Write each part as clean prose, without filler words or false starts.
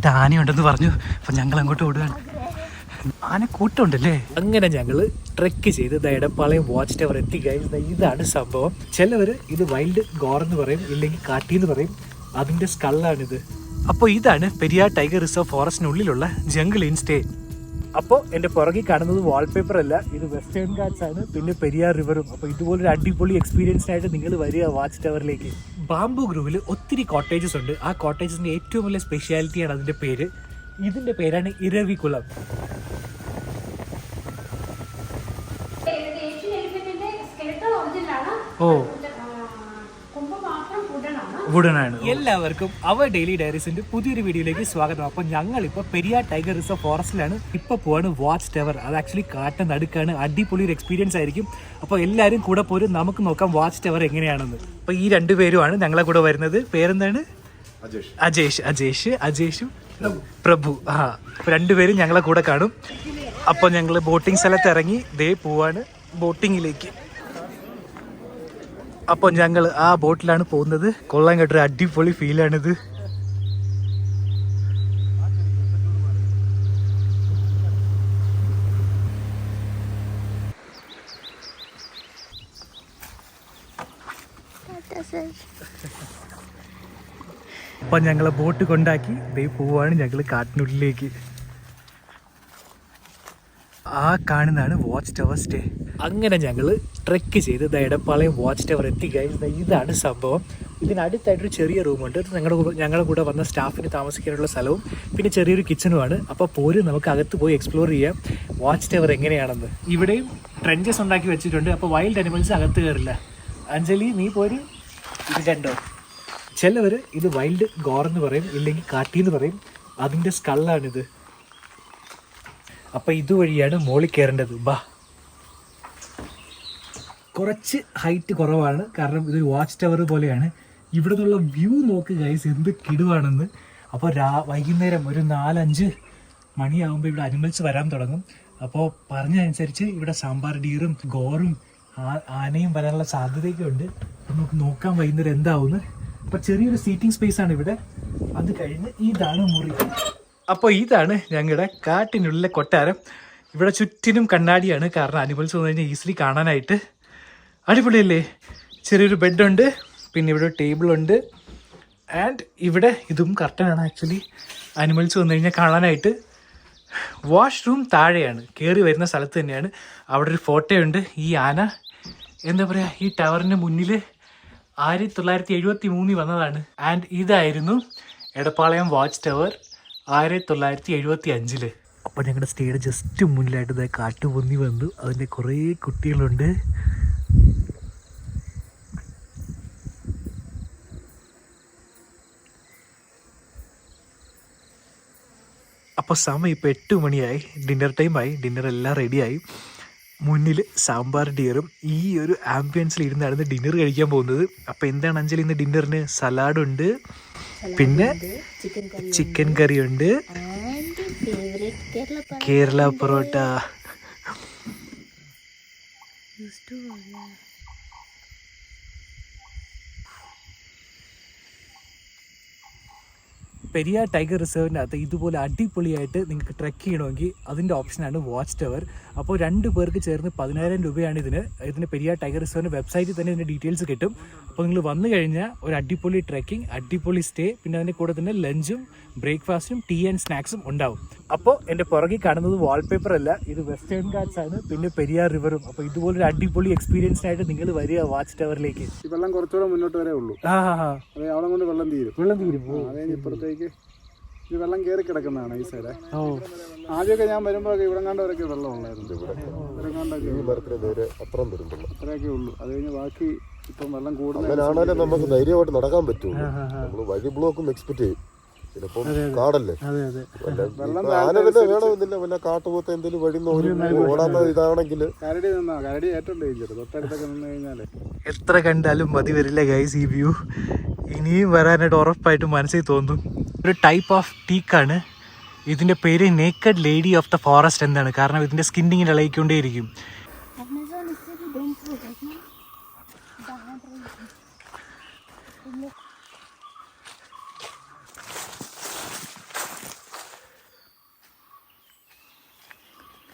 അടുത്തായിട്ട് ആനയുണ്ടെന്ന് പറഞ്ഞു. അപ്പം ഞങ്ങൾ അങ്ങോട്ട് ഓടുകയാണ്. ആന കൂട്ടമുണ്ടല്ലേ. അങ്ങനെ ഞങ്ങൾ ട്രെക്ക് ചെയ്ത് എടപ്പാളയം വാച്ച് ടവർ എത്തി. ഇതാണ് സംഭവം. ചിലവർ ഇത് വൈൽഡ് ഗോർ എന്ന് പറയും, ഇല്ലെങ്കിൽ കാട്ടി എന്ന് പറയും. അതിൻ്റെ സ്കള്ളാണിത്. അപ്പോൾ ഇതാണ് പെരിയാർ ടൈഗർ റിസർവ് ഫോറസ്റ്റിനുള്ളിലുള്ള ജംഗിൾ ഇൻ സ്റ്റേ. അപ്പോൾ എൻ്റെ പുറകിൽ കാണുന്നത് വാൾപേപ്പർ അല്ല, ഇത് വെസ്റ്റേൺ ഗാറ്റ്സ് ആണ്, പിന്നെ പെരിയാർ റിവറും. അപ്പോൾ ഇതുപോലൊരു അടിപൊളി എക്സ്പീരിയൻസിനായിട്ട് നിങ്ങൾ വരിക വാച്ച് ടവറിലേക്ക്. ബാംബു ഗ്രൂവിൽ ഒത്തിരി കോട്ടേജസ് ഉണ്ട്. ആ കോട്ടേജസിൻ്റെ ഏറ്റവും വലിയ സ്പെഷ്യാലിറ്റിയാണ് അതിൻ്റെ പേര്. ഇതിൻ്റെ പേരാണ് ഇരവികുളം. ഓ, വുഡനാണ്. എല്ലാവർക്കും അവർ ഡെയിലി ഡയറീസിന്റെ പുതിയൊരു വീഡിയോയിലേക്ക് സ്വാഗതം. അപ്പോൾ ഞങ്ങളിപ്പോൾ പെരിയാർ ടൈഗർ റിസർവ് ഫോറസ്റ്റിലാണ്. ഇപ്പോൾ പോവാണ് വാച്ച് ടവർ. അത് ആക്ച്വലി കാട്ടിന് നടുക്കാണ്. അടിപൊളി ഒരു എക്സ്പീരിയൻസ് ആയിരിക്കും. അപ്പോൾ എല്ലാവരും കൂടെ പോരും, നമുക്ക് നോക്കാം വാച്ച് ടവർ എങ്ങനെയാണെന്ന്. അപ്പോൾ ഈ രണ്ടുപേരുമാണ് ഞങ്ങളെ കൂടെ വരുന്നത്. പേരെന്താണ്? അജേഷും പ്രഭു. രണ്ടുപേരും ഞങ്ങളെ കൂടെ കാണും. അപ്പോൾ ഞങ്ങൾ ബോട്ടിംഗ് സ്ഥലത്ത് ഇറങ്ങി ദേ പോവാണ് ബോട്ടിങ്ങിലേക്ക്. അപ്പോൾ ഞങ്ങൾ ആ ബോട്ടിലാണ് പോകുന്നത്. കൊള്ളാൻ കേട്ടൊരു അടിപൊളി ഫീലാണിത്. അപ്പം ഞങ്ങളെ ബോട്ട് കൊണ്ടാക്കി ദേ പോവാണ് ഞങ്ങൾ കാട്ടിനുള്ളിലേക്ക്. ആ കാണുന്നതാണ് വാച്ച് ടവർ സ്റ്റേ. അങ്ങനെ ഞങ്ങൾ ട്രെക്ക് ചെയ്ത് എടപ്പാളയം വാച്ച് ടവർ എത്തി. ഇതാണ് സംഭവം. ഇതിനടുത്തായിട്ടൊരു ചെറിയ റൂമുണ്ട്. ഞങ്ങളുടെ കൂടെ വന്ന സ്റ്റാഫിന് താമസിക്കാനുള്ള സ്ഥലവും പിന്നെ ചെറിയൊരു കിച്ചണുമാണ്. അപ്പോൾ പോരും, നമുക്ക് അകത്ത് പോയി എക്സ്പ്ലോർ ചെയ്യാം വാച്ച് ടവർ എങ്ങനെയാണെന്ന്. ഇവിടെയും ട്രെഞ്ചസ് ഉണ്ടാക്കി വെച്ചിട്ടുണ്ട്. അപ്പോൾ വൈൽഡ് അനിമൽസ് അകത്ത് കയറില്ല. അഞ്ജലി, നീ പോര്. ഇത് കണ്ടോ, ചിലവർ ഇത് വൈൽഡ് ഗോർ എന്ന് പറയും, ഇല്ലെങ്കിൽ കാട്ടി എന്ന് പറയും. അതിൻ്റെ സ്കള്ളാണിത്. അപ്പം ഇതുവഴിയാണ് മോളിൽ കയറേണ്ടത്. ബാ, കുറച്ച് ഹൈറ്റ് കുറവാണ്, കാരണം ഇതൊരു വാച്ച് ടവർ പോലെയാണ്. ഇവിടെ നിന്നുള്ള വ്യൂ നോക്ക് ഗൈസ്, എന്ത് കിടുവാണെന്ന്. അപ്പോൾ വൈകുന്നേരം ഒരു 4-5 മണിയാകുമ്പോൾ ഇവിടെ അനിമൽസ് വരാൻ തുടങ്ങും. അപ്പോൾ പറഞ്ഞതനുസരിച്ച് ഇവിടെ സാമ്പാർ ഡീറും ഗോറും ആനയും വരാനുള്ള സാധ്യതയൊക്കെ ഉണ്ട്. അപ്പം നമുക്ക് നോക്കാൻ വൈകുന്നേരം എന്താവുമെന്ന്. അപ്പോൾ ചെറിയൊരു സീറ്റിംഗ് സ്പേസ് ആണ് ഇവിടെ. അത് കഴിഞ്ഞ് ഇതാണ് മുറി. അപ്പോൾ ഇതാണ് ഞങ്ങളുടെ കാട്ടിനുള്ളിലെ കൊട്ടാരം. ഇവിടെ ചുറ്റിനും കണ്ണാടിയാണ്, കാരണം അനിമൽസ് വന്നു കഴിഞ്ഞാൽ ഈസിലി കാണാനായിട്ട്. അടിപൊളിയല്ലേ. ചെറിയൊരു ബെഡുണ്ട്, പിന്നെ ഇവിടെ ഒരു ടേബിളുണ്ട്, ആൻഡ് ഇവിടെ ഇതും കർട്ടനാണ് ആക്ച്വലി അനിമൽസ് വന്നു കഴിഞ്ഞാൽ കാണാനായിട്ട്. വാഷ്റൂം താഴെയാണ്, കയറി വരുന്ന സ്ഥലത്ത് തന്നെയാണ്. അവിടെ ഒരു ഫോട്ടോയുണ്ട്. ഈ ആന എന്താ പറയുക, ഈ ടവറിൻ്റെ മുന്നിൽ 1973 വന്നതാണ്. ആൻഡ് ഇതായിരുന്നു എടപ്പാളയം വാച്ച് ടവർ 1975. അപ്പോൾ ഞങ്ങളുടെ സ്റ്റേയുടെ ജസ്റ്റ് മുന്നിലായിട്ട് ഇതായി കാട്ടുപന്നി വന്നു. അതിൻ്റെ കുറേ കുട്ടികളുണ്ട്. അപ്പോൾ സമയം ഇപ്പോൾ 8 മണിയായി, ഡിന്നർ ടൈമായി. ഡിന്നർ എല്ലാം റെഡിയായി. മുന്നിൽ സാമ്പാർ ഡിയറും ഈ ഒരു ആംബിയൻസിൽ ഇരുന്നാണ് ഡിന്നർ കഴിക്കാൻ പോകുന്നത്. അപ്പോൾ എന്താണ് അഞ്ജലി ഇന്ന് ഡിന്നറിന്? സലാഡുണ്ട്, പിന്നെ ചിക്കൻ കറി ഉണ്ട്, കേരള പൊറോട്ട. പെരിയാർ ടൈഗർ റിസർവിനകത്ത് ഇതുപോലെ അടിപൊളിയായിട്ട് നിങ്ങൾക്ക് ട്രെക്ക് ചെയ്യണമെങ്കിൽ അതിൻ്റെ ഓപ്ഷനാണ് വാച്ച് ടവർ. അപ്പോൾ 2 പേർക്ക് ചേർന്ന് 10,000 രൂപയാണ് ഇതിന് പെരിയാർ ടൈഗർ റിസർവിൻ്റെ വെബ്സൈറ്റിൽ തന്നെ ഇതിൻ്റെ ഡീറ്റെയിൽസ് കിട്ടും. അപ്പോൾ നിങ്ങൾ വന്നു കഴിഞ്ഞാൽ ഒരു അടിപൊളി ട്രെക്കിംഗ്, അടിപൊളി സ്റ്റേ, പിന്നെ അതിൻ്റെ കൂടെ തന്നെ ലഞ്ചും ബ്രേക്ക്ഫാസ്റ്റും ടീ ആൻഡ് സ്നാക്സും ഉണ്ടാവും. അപ്പോൾ എൻ്റെ പുറകിൽ കാണുന്നത് വാൾപേപ്പർ അല്ല, ഇത് വെസ്റ്റേൺ ഗാറ്റ്സ് ആണ്, പിന്നെ പെരിയാർ റിവറും. അപ്പോൾ ഇതുപോലൊരു അടിപൊളി എക്സ്പീരിയൻസിനായിട്ട് നിങ്ങൾ വരിക വാച്ച് ടവറിലേക്ക്. വെള്ളം കുറച്ചുകൂടെ മുന്നോട്ട് വരെ ഉള്ളൂ. അവിടെ കൊണ്ട് വെള്ളം തീരും. ഇപ്പുറത്തേക്ക് ഇത് വെള്ളം കയറി കിടക്കുന്നതാണ് ഈ സൈഡ്. ആദ്യമൊക്കെ ഞാൻ വരുമ്പോഴൊക്കെ ഇവിടെ കണ്ടവരൊക്കെ വെള്ളം ഉണ്ടായിരുന്നു. അത്രയൊക്കെ ഉള്ളൂ. അത് കഴിഞ്ഞ് ബാക്കി ഇപ്പം വെള്ളം കൂടുതൽ നമുക്ക് ധൈര്യമായിട്ട് നടക്കാൻ പറ്റും. നമ്മള് വഴി ബ്ലോക്കും എക്സ്പെക്ട് ചെയ്യും. ചിലപ്പോൾ കാടല്ലേ, വേണമെന്നില്ല, വല്ല കാട്ടുപോത്ത് എന്തെങ്കിലും വഴി ഓടാത്ത ഇതാണെങ്കിൽ കരടി ഏറ്റവും ഡേഞ്ചർ. തൊട്ടടുത്തൊക്കെ നിന്ന് കഴിഞ്ഞാല് എത്ര കണ്ടാലും മതി വരില്ല ഗൈസ് ഈ വ്യൂ. ഇനിയും വരാനായിട്ട് ഉറപ്പായിട്ട് മനസ്സിൽ തോന്നും. ഒരു ടൈപ്പ് ഓഫ് ടീക്കാണ്. ഇതിൻ്റെ പേര് naked lady of the forest എന്നാണ്. കാരണം ഇതിൻ്റെ സ്കിന്നിങ്ങനെ ഇളകിക്കൊണ്ടേയിരിക്കും.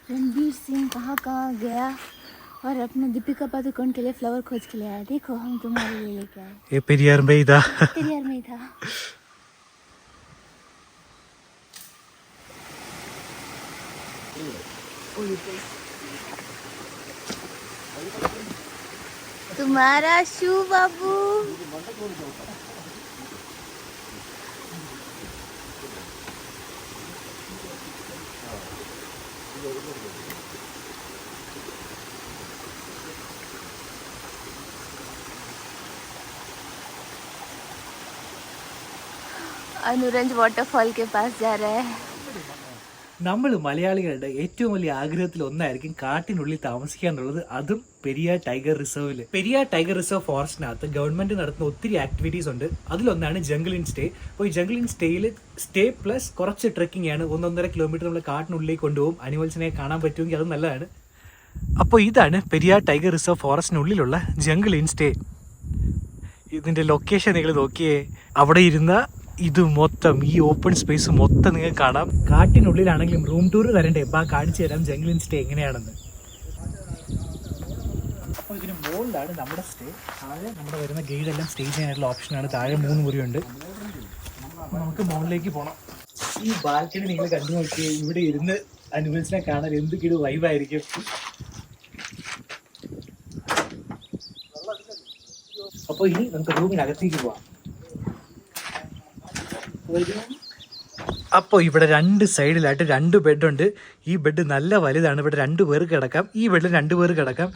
रणबीर सिंह कहाँ कहाँ गया और अपने दीपिका पादुकोण के लिए फ्लावर खोज के लिए आया. देखो हम तुम्हारे लिए लेके आए. ये पेरियार में इधर पेरियार में ही था. तुम्हारा शू बाबू. अनुरंज वाटरफॉल के पास जा रहा है. നമ്മൾ മലയാളികളുടെ ഏറ്റവും വലിയ ആഗ്രഹത്തിൽ ഒന്നായിരിക്കും കാട്ടിനുള്ളിൽ താമസിക്കുക എന്നുള്ളത്, അതും പെരിയാർ ടൈഗർ റിസർവിൽ. പെരിയാർ ടൈഗർ റിസർവ് ഫോറസ്റ്റിനകത്ത് ഗവൺമെന്റ് നടത്തുന്ന ഒത്തിരി ആക്ടിവിറ്റീസ് ഉണ്ട്. അതിലൊന്നാണ് ജംഗിൾ ഇൻ സ്റ്റേ. അപ്പോൾ ഈ ജംഗിൾ ഇൻ സ്റ്റേയിൽ സ്റ്റേ പ്ലസ് കുറച്ച് ട്രെക്കിംഗ് ആണ്. 1.5 കിലോമീറ്റർ നമ്മൾ കാട്ടിനുള്ളിലേക്ക് കൊണ്ടുപോകും. അനിമൽസിനെ കാണാൻ പറ്റുമെങ്കിൽ അത് നല്ലതാണ്. അപ്പോൾ ഇതാണ് പെരിയാർ ടൈഗർ റിസർവ് ഫോറസ്റ്റിനുള്ളിലുള്ള ജംഗിൾ ഇൻ സ്റ്റേ. ഇതിൻ്റെ ലൊക്കേഷൻ നിങ്ങൾ നോക്കിയേ. അവിടെ ഇരുന്ന ഇത് മൊത്തം, ഈ ഓപ്പൺ സ്പേസ് മൊത്തം നിങ്ങൾക്ക് കാണാം. കാട്ടിനുള്ളിലാണെങ്കിലും റൂം ടൂർ തരണ്ടേ? അപ്പോൾ കാണിച്ചു തരാം ജംഗിൾ ഇൻ സ്റ്റേ എങ്ങനെയാണെന്ന്. അപ്പോൾ ഇതിന് മുകളിലാണ് നമ്മുടെ സ്റ്റേ. താഴെ നമ്മുടെ വരുന്ന ഗൈഡെല്ലാം സ്റ്റേ ചെയ്യാനായിട്ടുള്ള ഓപ്ഷനാണ്. താഴെ 3 മുറിയുണ്ട്. നമുക്ക് മുകളിലേക്ക് പോകണം. ഈ ബാൽക്കണി നിങ്ങൾ കണ്ടു നോക്കിയേ. ഇവിടെ ഇരുന്ന് അനിമൽസിനെ കാണാൻ എന്ത് കിടു വൈബായിരിക്കും. അപ്പോൾ ഇനി നമുക്ക് റൂമിനകത്തേക്ക് പോവാം. അപ്പോൾ ഇവിടെ 2 സൈഡിലായിട്ട് 2 ബെഡുണ്ട്. ഈ ബെഡ് നല്ല വലുതാണ്. ഇവിടെ 2 പേർക്ക് കിടക്കാം. ഈ ബെഡിൽ 2 പേർക്ക് കിടക്കാം.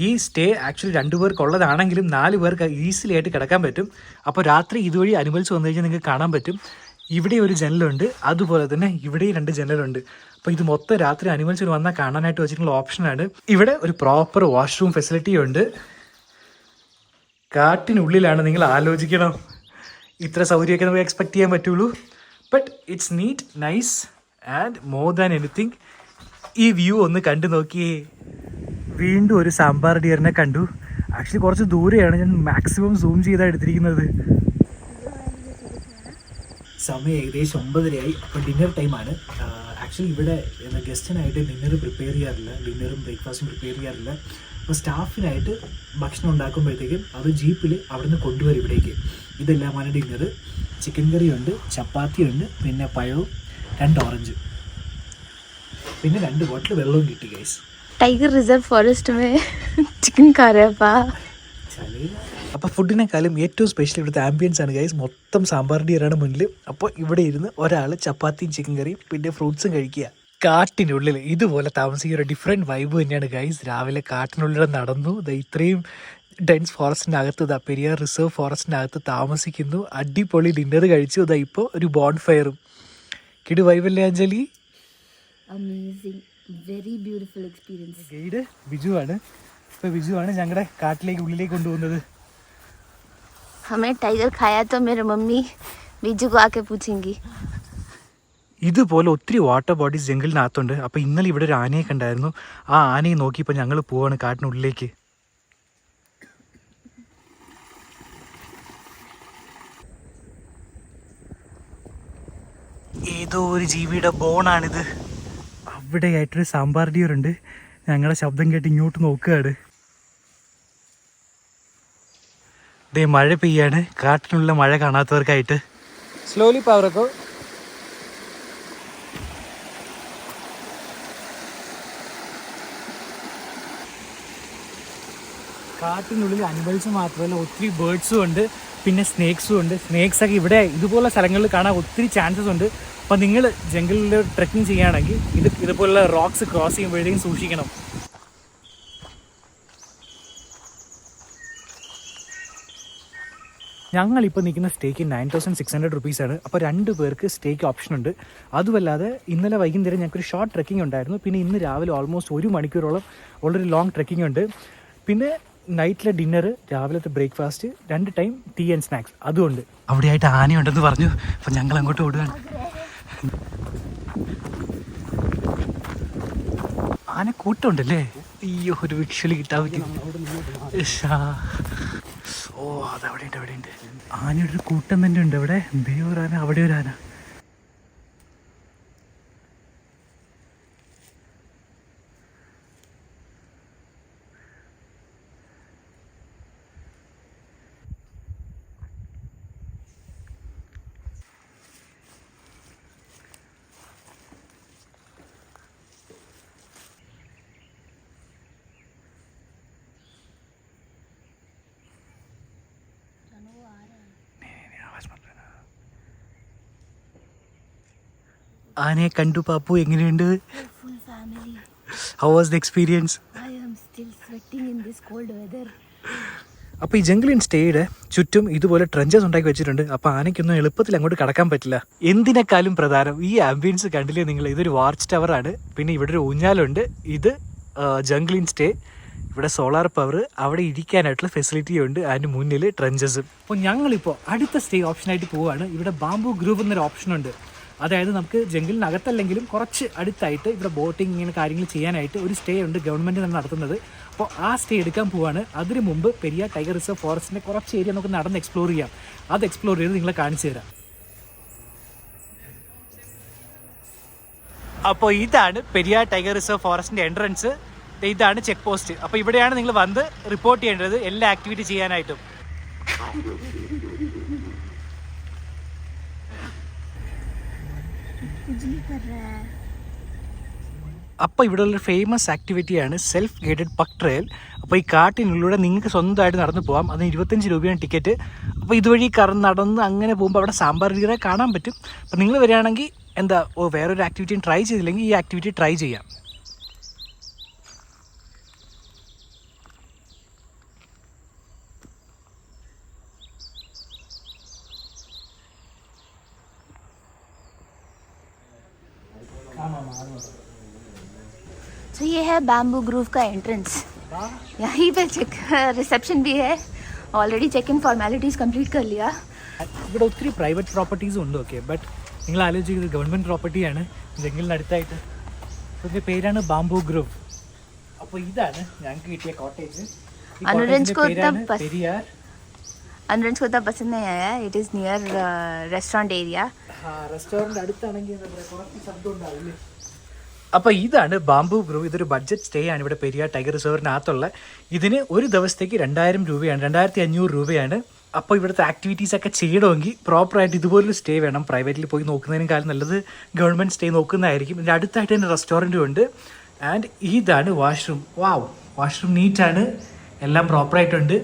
ഈ സ്റ്റേ ആക്ച്വലി 2 പേർക്കുള്ളതാണെങ്കിലും 4 പേർക്ക് ഈസിലി ആയിട്ട് കിടക്കാൻ പറ്റും. അപ്പോൾ രാത്രി ഇതുവഴി അനിമൽസ് വന്നു കഴിഞ്ഞാൽ നിങ്ങൾക്ക് കാണാൻ പറ്റും. ഇവിടെ ഒരു ജനലുണ്ട്, അതുപോലെ തന്നെ ഇവിടെയും 2 ജനലുണ്ട്. അപ്പോൾ ഇത് മൊത്തം രാത്രി അനിമൽസിന് വന്നാൽ കാണാനായിട്ട് വെച്ചിട്ടുള്ള ഓപ്ഷനാണ്. ഇവിടെ ഒരു പ്രോപ്പർ വാഷ്റൂം ഫെസിലിറ്റി ഉണ്ട്. കാട്ടിനുള്ളിലാണ്, നിങ്ങൾ ആലോചിക്കണം. ഇത്ര സൗകര്യമൊക്കെ നമുക്ക് എക്സ്പെക്ട് ചെയ്യാൻ പറ്റുള്ളൂ. But it's neat, nice and more than anything. ഈ വ്യൂ ഒന്ന് കണ്ടു നോക്കിയേ. വീണ്ടും ഒരു സാമ്പാർ ഡിയറിനെ കണ്ടു. ആക്ച്വലി കുറച്ച് ദൂരെയാണ്, ഞാൻ മാക്സിമം സൂം ചെയ്താണ് എടുത്തിരിക്കുന്നത്. സമയം ഏകദേശം 9:30 അപ്പോൾ ഡിന്നർ ടൈമാണ്. ആക്ച്വലി ഇവിടെ ഗസ്റ്റിനായിട്ട് ഡിന്നർ പ്രിപ്പയർ ചെയ്യാറില്ല, ഡിന്നറും ബ്രേക്ക്ഫാസ്റ്റും പ്രിപ്പയർ ചെയ്യാറില്ല. അപ്പോൾ സ്റ്റാഫിനായിട്ട് ഭക്ഷണം ഉണ്ടാക്കുമ്പോഴത്തേക്കും അവർ ജീപ്പിൽ അവിടെ നിന്ന് കൊണ്ടുവരും ഇവിടേക്ക്. ഇതെല്ലാമാണ് ഡിന്നർ. ചിക്കൻ കറിയുണ്ട്, ചപ്പാത്തിയുണ്ട്, പിന്നെ പഴവും 2 ഓറഞ്ച്, പിന്നെ 2 ബോട്ടിൽ വെള്ളവും കിട്ടി ഗൈസ്. टाइगर रिजर्व फॉरेस्ट में चिकन खा रहे हैं पा. അപ്പോൾ ഫുഡിനേക്കാളും ഏറ്റവും സ്പെഷ്യൽ ഇവിടുത്തെ ആംബിയൻസ് ആണ് ഗൈസ്. മൊത്തം സാമ്പാർ ഡിയറാണ് മുന്നിൽ. അപ്പോൾ ഇവിടെ ഇരുന്ന് ഒരാൾ ചപ്പാത്തിയും ചിക്കൻ കറിയും പിന്നെ ഫ്രൂട്ട്സും കഴിക്കുക. കാട്ടിനുള്ളിൽ ഇതുപോലെ താമസിക്കുന്ന ഒരു ഡിഫറെൻറ്റ് വൈബ് തന്നെയാണ് ഗൈസ്. രാവിലെ കാട്ടിനുള്ളിൽ നടന്നു, ഇത്രയും ഡെൻസ് ഫോറസ്റ്റിനകത്ത്, പെരിയാർ റിസർവ് ഫോറസ്റ്റിനകത്ത് താമസിക്കുന്നു. അടിപൊളി ഡിന്നർ കഴിച്ചു. ഇപ്പോൾ ഒരു ബോൺ ഫയറും. കിടു വൈബല്ലേ Anjali? Amazing, very beautiful experience. Guide Biju ആണ്. ഇപ്പോൾ ബിജു ആണ് ഞങ്ങളുടെ കാട്ടിലേക്ക് ഉള്ളിലേക്ക് കൊണ്ടുപോകുന്നത്. हमें टाइगर खाया तो मेरी मम्मी बीजू को आके पूछेंगी. ഇതുപോലെ ഒത്തിരി വാട്ടർ ബോഡീസ് ജംഗിളിനകത്തുണ്ട്. അപ്പോൾ ഇന്നലെ ഇവിടെ ഒരു ആനയെ കണ്ടായിരുന്നു. ആ ആനയെ നോക്കിയപ്പോൾ ഞങ്ങൾ പോവാണ് കാട്ടിനുള്ളിലേക്ക്. ഏതോ ഒരു ജീവിയുടെ ബോണാണിത്. അവിടെയായിട്ടൊരു സാമ്പാർ ഡിയറുണ്ട്. ഞങ്ങളുടെ ശബ്ദം കേട്ട് ഇങ്ങോട്ട് നോക്കുകയാണ്. ദേ മഴ പെയ്യാണ്. കാട്ടിനുള്ള മഴ കാണാത്തവർക്കായിട്ട്. സ്ലോലി പവറക്കോ. കാട്ടിനുള്ളിൽ അനിമൽസ് മാത്രമല്ല ഒത്തിരി ബേർഡ്സും ഉണ്ട്, പിന്നെ സ്നേക്സും ഉണ്ട്. സ്നേക്സൊക്കെ ഇവിടെ ഇതുപോലുള്ള സ്ഥലങ്ങളിൽ കാണാൻ ഒത്തിരി ചാൻസസ് ഉണ്ട്. അപ്പോൾ നിങ്ങൾ ജംഗിളിൽ ട്രെക്കിംഗ് ചെയ്യുകയാണെങ്കിൽ ഇതുപോലുള്ള റോക്സ് ക്രോസ് ചെയ്യുമ്പോഴത്തേക്കും സൂക്ഷിക്കണം. ഞങ്ങളിപ്പോൾ നിൽക്കുന്ന സ്റ്റേക്ക് 9600 റുപ്പീസാണ്. അപ്പോൾ 2 പേർക്ക് സ്റ്റേക്ക് ഓപ്ഷൻ ഉണ്ട്. അതുമല്ലാതെ ഇന്നലെ വൈകുന്നേരം ഞങ്ങൾക്കൊരു ഷോർട്ട് ട്രെക്കിംഗ് ഉണ്ടായിരുന്നു. പിന്നെ ഇന്ന് രാവിലെ ഓൾമോസ്റ്റ് 1 മണിക്കൂറോളം ഉള്ളൊരു ലോങ് ട്രെക്കിംഗ് ഉണ്ട്. പിന്നെ നൈറ്റിലെ ഡിന്നർ, രാവിലത്തെ breakfast, 2 time tea and snacks അതുകൊണ്ട്. അവിടെയായിട്ട് ആനയുണ്ടെന്ന് പറഞ്ഞു. അപ്പം ഞങ്ങൾ അങ്ങോട്ട് ഓടുകയാണ്. ആന കൂട്ടമുണ്ടല്ലേ? അയ്യോ, ഒരു വിഷ്വലി കിട്ടാൻ പറ്റും. ഓ, അതവിടെ ഉണ്ട്, അവിടെ ഉണ്ട്. ആനയുടെ ഒരു കൂട്ടം തന്നെ ഉണ്ട് അവിടെ. എന്തേ ഒരു ആന, അവിടെ ഒരു ആന. ആനയെ കണ്ടു പാപ്പു, എങ്ങനെയുണ്ട്? Full family. How was the experience? I am still sweating in this cold weather. അപ്പോൾ ഈ ജംഗിൾ സ്റ്റേയുടെ ചുറ്റും ഇതുപോലെ ട്രെഞ്ചസ് ഉണ്ടാക്കി വെച്ചിട്ടുണ്ട്. അപ്പോൾ ആനയ്ക്കൊന്നും എളുപ്പത്തിൽ അങ്ങോട്ട് കടക്കാൻ പറ്റില്ല. എന്തിനേക്കാളും പ്രധാനം ഈ ആംബിയൻസ് കണ്ടില്ലേ നിങ്ങൾ? ഇതൊരു വാച്ച് ടവർ ആണ്. പിന്നെ ഇവിടെ ഒരു ഊഞ്ഞാലുണ്ട്. ഇത് ജംഗിൾ സ്റ്റേ. ഇവിടെ സോളാർ പവർ, അവിടെ ഇരിക്കാനായിട്ടുള്ള ഫെസിലിറ്റി ഉണ്ട്. അതിന് മുന്നിൽ ട്രെഞ്ചസും. അപ്പോൾ ഞങ്ങളിപ്പോൾ അടുത്ത സ്റ്റേ ഓപ്ഷനായിട്ട് പോവുകയാണ്. ഇവിടെ ബാംബു ഗ്രൂവ് എന്നൊരു ഓപ്ഷൻ ഉണ്ട്. അതായത് നമുക്ക് ജംഗിളിനകത്തല്ലെങ്കിലും കുറച്ച് അടുത്തായിട്ട് ഇവിടെ ബോട്ടിങ് ഇങ്ങനെ കാര്യങ്ങൾ ചെയ്യാനായിട്ട് ഒരു സ്റ്റേ ഉണ്ട്, ഗവൺമെൻറ് തന്നെ നടത്തുന്നത്. അപ്പോൾ ആ സ്റ്റേ എടുക്കാൻ പോവാണ്. അതിന് മുമ്പ് പെരിയാർ ടൈഗർ റിസർവ് ഫോറസ്റ്റിൻ്റെ കുറച്ച് ഏരിയ നമുക്ക് നടന്ന് എക്സ്പ്ലോർ ചെയ്യാം. അത് എക്സ്പ്ലോർ ചെയ്ത് നിങ്ങളെ കാണിച്ചു തരാം. അപ്പോൾ ഇതാണ് പെരിയാർ ടൈഗർ റിസർവ് ഫോറസ്റ്റിൻ്റെ എൻട്രൻസ്. ഇതാണ് ചെക്ക് പോസ്റ്റ്. അപ്പോൾ ഇവിടെയാണ് നിങ്ങൾ വന്ന് റിപ്പോർട്ട് ചെയ്യേണ്ടത് എല്ലാ ആക്ടിവിറ്റി ചെയ്യാനായിട്ടും. അപ്പോൾ ഇവിടെയുള്ളൊരു ഫേമസ് ആക്ടിവിറ്റിയാണ് സെൽഫ് ഗൈഡഡ് പക്ക് ട്രയൽ. അപ്പോൾ ഈ കാട്ടിനുള്ളിലൂടെ നിങ്ങൾക്ക് സ്വന്തമായിട്ട് നടന്നു പോകാം. അതിന് 25 രൂപയാണ് ടിക്കറ്റ്. അപ്പോൾ ഇതുവഴി നടന്ന് അങ്ങനെ പോകുമ്പോൾ അവിടെ സാമ്പാർ രീതിയെ കാണാൻ പറ്റും. അപ്പോൾ നിങ്ങൾ വരികയാണെങ്കിൽ വേറൊരു ആക്ടിവിറ്റിയും ട്രൈ ചെയ്തില്ലെങ്കിൽ ഈ ആക്ടിവിറ്റി ട്രൈ ചെയ്യാം. तो ये है बैम्बू ग्रूव का एंट्रेंस. यहीं पे रिसेप्शन भी है. Already check in formalities complete कर लिया. ഇവിടെ ഒത്തിരി പ്രൈവറ്റ് പ്രോപ്പർട്ടീസും ഉണ്ട്. ഓക്കെ, ബട്ട് നിങ്ങൾ ആലോചിക്കുന്നത് ഗവൺമെൻറ് പ്രോപ്പർട്ടിയാണ് ജംഗിളിനടുത്തായിട്ട്. ഇതിൻ്റെ പേരാണ് ബാംബു ഗ്രൂവ്. അപ്പോൾ ഇതാണ് ഞങ്ങൾക്ക് കിട്ടിയ കോട്ടേജ്. अनुरंज को പെരിയാർ. अनुरंज को इतना पसंद नहीं आया. It is near restaurant area. Restaurant അടുത്താണെങ്കിൽ എന്താ പറയുക, കുറച്ച് ശബ്ദം ഉണ്ടാവില്ലേ. അപ്പോൾ ഇതാണ് ബാംബു ഗ്രൂവ്. ഇതൊരു ബഡ്ജറ്റ് സ്റ്റേ ആണ് ഇവിടെ പെരിയാർ ടൈഗർ റിസർവിനകത്തുള്ള. ഇതിന് ഒരു ദിവസത്തേക്ക് 2000 രൂപയാണ്, 2500 രൂപയാണ്. അപ്പോൾ ഇവിടുത്തെ ആക്ടിവിറ്റീസൊക്കെ ചെയ്യണമെങ്കിൽ പ്രോപ്പറായിട്ട് ഇതുപോലൊരു സ്റ്റേ വേണം. പ്രൈവറ്റിൽ പോയി നോക്കുന്നതിനേക്കാളും നല്ലത് ഗവൺമെൻറ് സ്റ്റേ നോക്കുന്നതായിരിക്കും. ഇതിൻ്റെ അടുത്തായിട്ട് തന്നെ റെസ്റ്റോറൻറ്റും ഉണ്ട്. ആൻഡ് ഇതാണ് വാഷ്റൂം. വാഷ്റൂം നീറ്റാണ്, എല്ലാം പ്രോപ്പറായിട്ടുണ്ട്.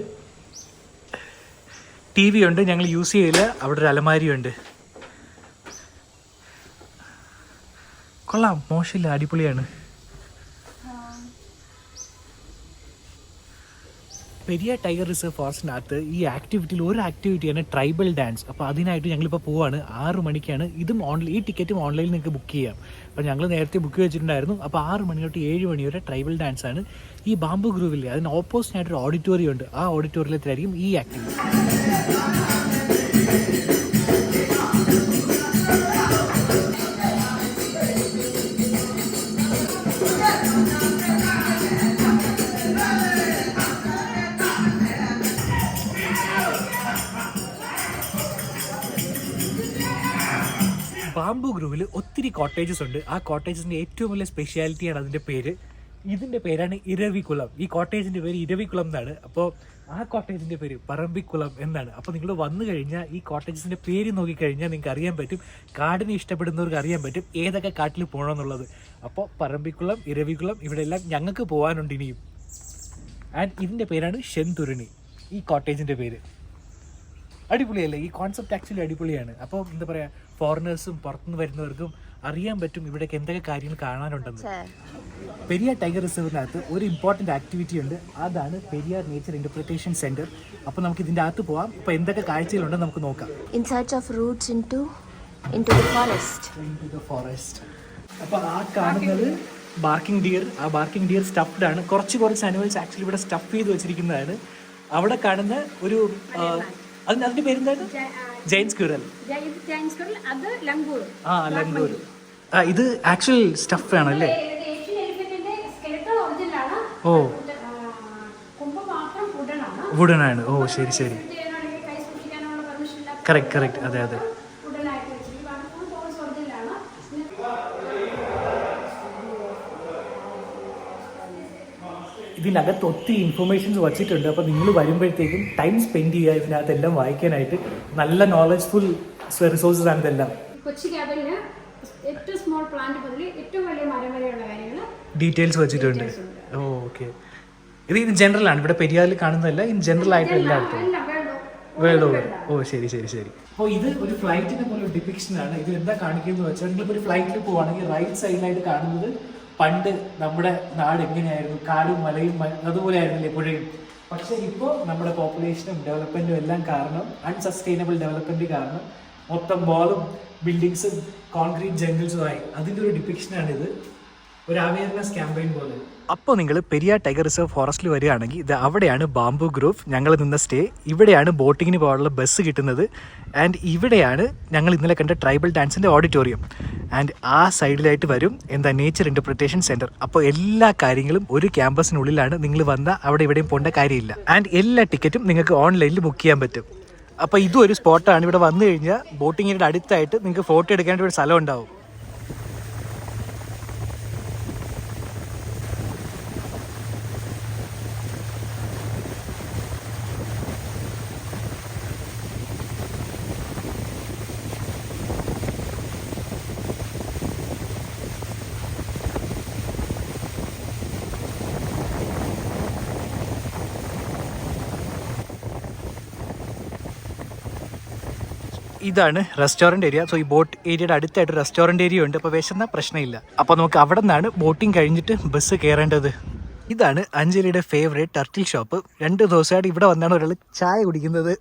TV ഉണ്ട്, ഞങ്ങൾ യൂസ് ചെയ്യില്ല. അവിടെ ഒരു അലമാരിയുണ്ട്. കൊള്ളാം, മോശമില്ല, അടിപൊളിയാണ്. പെരിയാർ ടൈഗർ റിസർവ് ഫോറസ്റ്റിനകത്ത് ഈ ആക്ടിവിറ്റിയിൽ ഒരു ആക്ടിവിറ്റിയാണ് ട്രൈബൽ ഡാൻസ്. അപ്പോൾ അതിനായിട്ട് ഞങ്ങളിപ്പോൾ പോവാണ്. 6 മണിക്കാണ്. ഈ ടിക്കറ്റും ഓൺലൈനിൽ നിങ്ങൾക്ക് ബുക്ക് ചെയ്യാം. അപ്പോൾ ഞങ്ങൾ നേരത്തെ ബുക്ക് വെച്ചിട്ടുണ്ടായിരുന്നു. അപ്പോൾ 6 മണി തൊട്ട് 7 മണി വരെ ട്രൈബൽ ഡാൻസ് ആണ്. ഈ ബാംബു ഗ്രൂവില്ലേ, അതിന് ഓപ്പോസിറ്റായിട്ടൊരു ഓഡിറ്റോറിയം ഉണ്ട്. ആ ഓഡിറ്റോറിയത്തിലായിരിക്കും ഈ ആക്ടിവിറ്റി. ബാംബു ഗ്രൂവിൽ ഒത്തിരി കോട്ടേജസ് ഉണ്ട്. ആ കോട്ടേജസിൻ്റെ ഏറ്റവും വലിയ സ്പെഷ്യാലിറ്റിയാണ് അതിൻ്റെ പേര്. ഇതിൻ്റെ പേരാണ് ഇരവികുളം. ഈ കോട്ടേജിൻ്റെ പേര് ഇരവികുളം എന്നാണ്. അപ്പോൾ ആ കോട്ടേജിൻ്റെ പേര് പറമ്പിക്കുളം എന്നാണ്. അപ്പോൾ നിങ്ങൾ വന്നു കഴിഞ്ഞാൽ ഈ കോട്ടേജസിൻ്റെ പേര് നോക്കിക്കഴിഞ്ഞാൽ നിങ്ങൾക്ക് അറിയാൻ പറ്റും, കാടിനെ ഇഷ്ടപ്പെടുന്നവർക്ക് അറിയാൻ പറ്റും ഏതൊക്കെ കാട്ടിൽ പോകണമെന്നുള്ളത്. അപ്പോൾ പറമ്പിക്കുളം, ഇരവികുളം, ഇവിടെയെല്ലാം ഞങ്ങൾക്ക് പോകാനുണ്ട് ഇനിയും. ആൻഡ് ഇതിൻ്റെ പേരാണ് ഷെൻതുരുണി, ഈ കോട്ടേജിൻ്റെ പേര്. അടിപൊളിയല്ലേ? ഈ കോൺസെപ്റ്റ് ആക്ച്വലി അടിപൊളിയാണ്. അപ്പോൾ എന്താ പറയുക, ഫോറിനേഴ്സും പുറത്തുനിന്ന് വരുന്നവർക്കും അറിയാൻ പറ്റും ഇവിടേക്ക് എന്തൊക്കെ കാര്യങ്ങൾ കാണാനുണ്ടെന്ന്. പെരിയാർ ടൈഗർ റിസർവിനകത്ത് ഒരു ഇമ്പോർട്ടൻ്റ് ആക്ടിവിറ്റി ഉണ്ട്. അതാണ് പെരിയാർ നേച്ചർ ഇൻ്റർപ്രിറ്റേഷൻ സെൻറ്റർ. അപ്പോൾ നമുക്ക് ഇതിൻ്റെ അകത്ത് പോകാം. അപ്പോൾ എന്തൊക്കെ കാഴ്ചകളുണ്ടെന്ന് നമുക്ക് നോക്കാം. In search of routes into the forest. അപ്പോൾ ആ കാണുന്നത് ബാർക്കിംഗ് ഡിയർ. ആ ബാർക്കിംഗ് ഡിയർ സ്റ്റഫ്ഡ് ആണ്. കുറച്ച് അനിമൽസ് ആക്ച്വലി ഇവിടെ സ്റ്റഫ് ചെയ്ത് വെച്ചിരിക്കുന്നതാണ്. അവിടെ കാണുന്ന ഒരു അതിന്റെ പേരെന്താണ്? ജൈൻ സ്ക്വിറൽ. ലംഗൂർ. ഇത് ആക്ച്വൽ സ്റ്റഫ് ആണല്ലേ? ഓ, വുഡൻ ആണ്. ഓ, ശരി. കറക്റ്റ്. അതെ. ഇതിനകത്ത് ഒത്തിരി ഇൻഫർമേഷൻസ് വച്ചിട്ടുണ്ട്. അപ്പോൾ നിങ്ങൾ വരുമ്പോഴത്തേക്കും ടൈം സ്പെൻഡ് ചെയ്യുക ഇതിനകത്ത് എല്ലാം വായിക്കാനായിട്ട്. നല്ല നോളജ്ഫുൾ റിസോഴ്സസ് ആണ് ഇതെല്ലാം. കൊച്ചി ക്യാബിന് ഏറ്റവും സ്മോൾ പ്ലാന്റ് മുതൽ ഏറ്റവും വലിയ മരം വരെയുള്ള കാര്യങ്ങൾ ഡീറ്റെയിൽസ് വെച്ചിട്ടുണ്ട്. ഓക്കെ. ഇത് ജനറൽ ആണ്, ഇവിടെ പെരിയാറിൽ കാണുന്നതല്ല, ഇൻ ജനറൽ ആയിട്ട് എല്ലായിടത്തും. വേളൂർ. ഓ ശരി ശരി ശരി. അപ്പോൾ ഇത് ഒരു ഫ്ലൈറ്റിനെ പോലെ ഡിപിക്ഷൻ ആണ്. ഇത് എന്താ കാണിക്കുന്നത് വെച്ചാൽ നിങ്ങളിപ്പോൾ ഒരു ഫ്ലൈറ്റിൽ പോവുകയാണെങ്കിൽ റൈറ്റ് സൈഡിലായിട്ട് കാണുന്നത് പണ്ട് നമ്മുടെ നാട് എങ്ങനെയായിരുന്നു, കാടും മലയും അതുപോലെ ആയിരുന്നില്ലേ പുഴയും. പക്ഷേ ഇപ്പോൾ നമ്മുടെ പോപ്പുലേഷനും ഡെവലപ്മെൻറ്റും എല്ലാം കാരണം, അൺസസ്റ്റൈനബിൾ ഡെവലപ്മെൻറ്റ് കാരണം മൊത്തം മോളും ബിൽഡിങ്സും കോൺക്രീറ്റ് ജംഗിൾസുമായി അതിൻ്റെ ഒരു ഡിപിക്ഷനാണിത്, ഒരു അവയർനെസ് ക്യാമ്പയിൻ പോലെ. അപ്പോൾ നിങ്ങൾ പെരിയാർ ടൈഗർ റിസർവ് ഫോറസ്റ്റിൽ വരികയാണെങ്കിൽ ഇത് അവിടെയാണ് ബാംബു ഗ്രൂവ് ഞങ്ങൾ നിന്ന സ്റ്റേ. ഇവിടെയാണ് ബോട്ടിങ്ങിന് പോകാനുള്ള ബസ് കിട്ടുന്നത്. ആൻഡ് ഇവിടെയാണ് ഞങ്ങൾ ഇന്നലെ കണ്ട ട്രൈബൽ ഡാൻസിൻ്റെ ഓഡിറ്റോറിയം. ആൻഡ് ആ സൈഡിലായിട്ട് വരും എന്താ നേച്ചർ ഇൻ്റർപ്രിറ്റേഷൻ സെൻറ്റർ. അപ്പോൾ എല്ലാ കാര്യങ്ങളും ഒരു ക്യാമ്പസിനുള്ളിലാണ്. നിങ്ങൾ വന്നാൽ അവിടെ ഇവിടെയും പോകേണ്ട കാര്യമില്ല. ആൻഡ് എല്ലാ ടിക്കറ്റും നിങ്ങൾക്ക് ഓൺലൈനിൽ ബുക്ക് ചെയ്യാൻ പറ്റും. അപ്പോൾ ഇതും ഒരു സ്പോട്ടാണ്. ഇവിടെ വന്നു കഴിഞ്ഞാൽ ബോട്ടിങ്ങിൻ്റെ അടുത്തായിട്ട് നിങ്ങൾക്ക് ഫോട്ടോ എടുക്കാനായിട്ട് ഒരു സ്ഥലം ഉണ്ടാവും. ഇതാണ് റെസ്റ്റോറൻറ്റ് ഏരിയ. സോ ഈ ബോട്ട് ഏരിയയുടെ അടുത്തായിട്ട് റെസ്റ്റോറൻറ്റ് ഏരിയ ഉണ്ട്. അപ്പോൾ വിശന്ന പ്രശ്നമില്ല. അപ്പോൾ നമുക്ക് അവിടെ നിന്നാണ് ബോട്ടിങ് കഴിഞ്ഞിട്ട് ബസ് കയറേണ്ടത്. ഇതാണ് അഞ്ജലിയുടെ ഫേവറേറ്റ് ടർട്ടിൽ ഷോപ്പ്. 2 ദിവസമായിട്ട് ഇവിടെ വന്നാണ് ഒരാൾ ചായ കുടിക്കുന്നത്.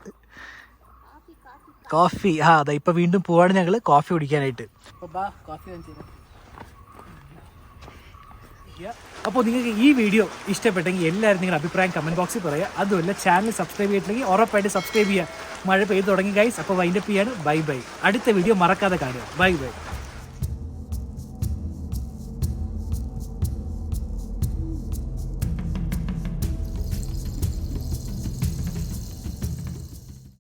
കോഫി. അതാ ഇപ്പോൾ വീണ്ടും പോവാണ് ഞങ്ങൾ കോഫി കുടിക്കാനായിട്ട്. അപ്പോൾ നിങ്ങൾക്ക് ഈ വീഡിയോ ഇഷ്ടപ്പെട്ടെങ്കിൽ എല്ലാവരും നിങ്ങളുടെ അഭിപ്രായം കമൻറ്റ് ബോക്സിൽ പറയുക. അതുമല്ല ചാനൽ സബ്സ്ക്രൈബ് ചെയ്തിട്ടുണ്ടെങ്കിൽ ഉറപ്പായിട്ട് സബ്സ്ക്രൈബ് ചെയ്യുക. മഴ പെയ്ത് തുടങ്ങി ഗൈസ്. അപ്പോൾ വൈൻഡപ്പ് ചെയ്യാണ്. Bye bye. അടുത്ത വീഡിയോ മറക്കാതെ കാണുക. Bye bye.